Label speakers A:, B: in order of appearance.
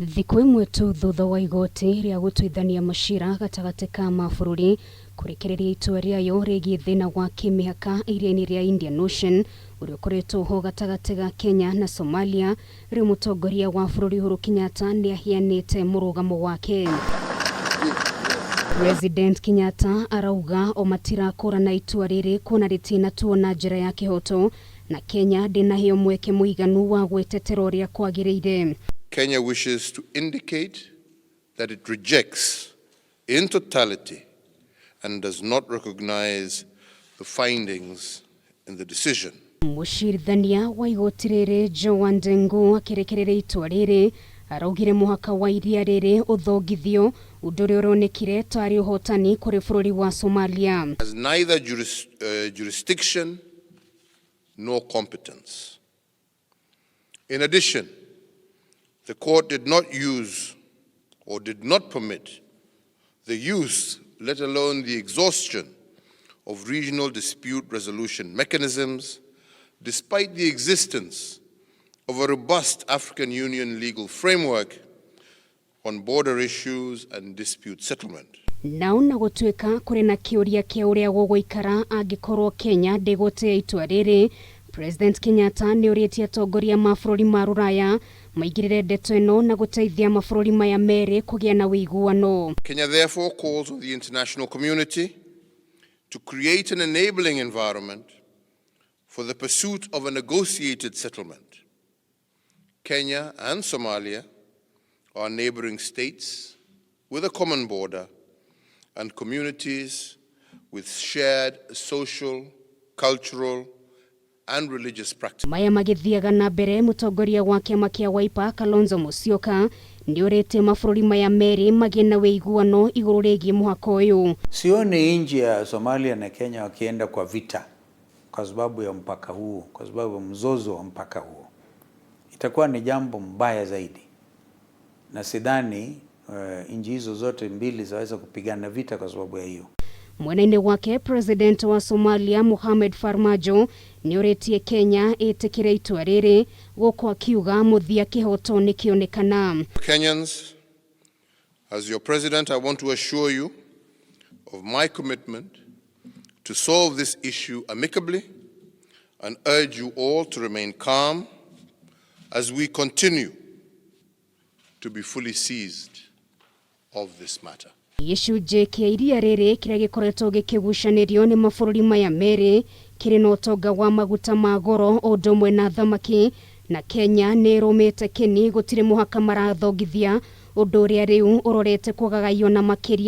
A: Thikũ imwe tu thutha wa igoti ria gutuithania ciira gatagati ka mabururi kurekereria itua riayo rigie thina wa kimihaka iria-ini ria Indian Ocean uria ukoretwo ho gatagati ga Kenya na Somalia, riu Mutongoria wa bururi Uhuru Kenyatta ni ahianite murugamo wake. President Kenyatta arauga o matirakorana itua riri kuna ritinatuithania njira ya kihoto na Kenya ndinaheo mweke muiganu wa gwetetera uria kwagiriire.
B: Kenya wishes to indicate that it rejects in totality and does not recognize the findings in the decision.
A: Mucirithania wa igoti riri Joan Dengu akirekereria itua riri araugire muhaka wa iria riri uthongithio undu uria uronekire tari uhotani kuri bururi wa Somalia.
B: Has neither jurisdiction nor competence. In addition, the court did not use or did not permit the use, let alone the exhaustion, of regional dispute resolution mechanisms, despite the existence of a robust African Union legal framework on border issues and dispute settlement.
A: Nao na gutuika kuri na kiuria kia uria guguikara angikorwo Kenya ndegote itua riri, President Kenyatta niuritie atongoria mabururi ma ruraya maigirire ndeto ino na guteithia mabururi maya meri kugia na wiguano.
B: Kenya therefore calls on the international community to create an enabling environment for the pursuit of a negotiated settlement. Kenya and Somalia are neighboring states with a common border and communities with shared social, cultural, and religious practice.
A: Maya magithiaga na mbere Mutongoria wa kiama kia Wiper Kalonzo Musyoka ndiorete mabururi maya meri magie na wiguano iguru rigie muhaka uyu.
C: Sioni nchi ya Somalia na Kenya wakienda kwa vita kwa sababu ya mpaka huo, kwa sababu ya mzozo wa mpaka huo. Itakuwa ni jambo mbaya zaidi. Na sidhani nchi hizo zote mbili zaweza kupigana vita kwa sababu ya hiyo.
A: Mwena wake President wa Somalia Mohamed Farmajo niuretie Kenya itikire itua riri guko akiuga muthia kihoto nikionekana.
B: Kenyans, as your president, I want to assure you of my commitment to solve this issue amicably and urge you all to remain calm as we continue to be fully seized of this matter.
A: Gicunji kia iria riri kiria gikoretwo gikigucanirio ni mabururi maya meri kiri na utonga wa maguta ma goro undu umwe na thamaki, na Kenya ni irumite kini gutire muhaka marathongithia undu uria riu urorete kugagayio na makiria.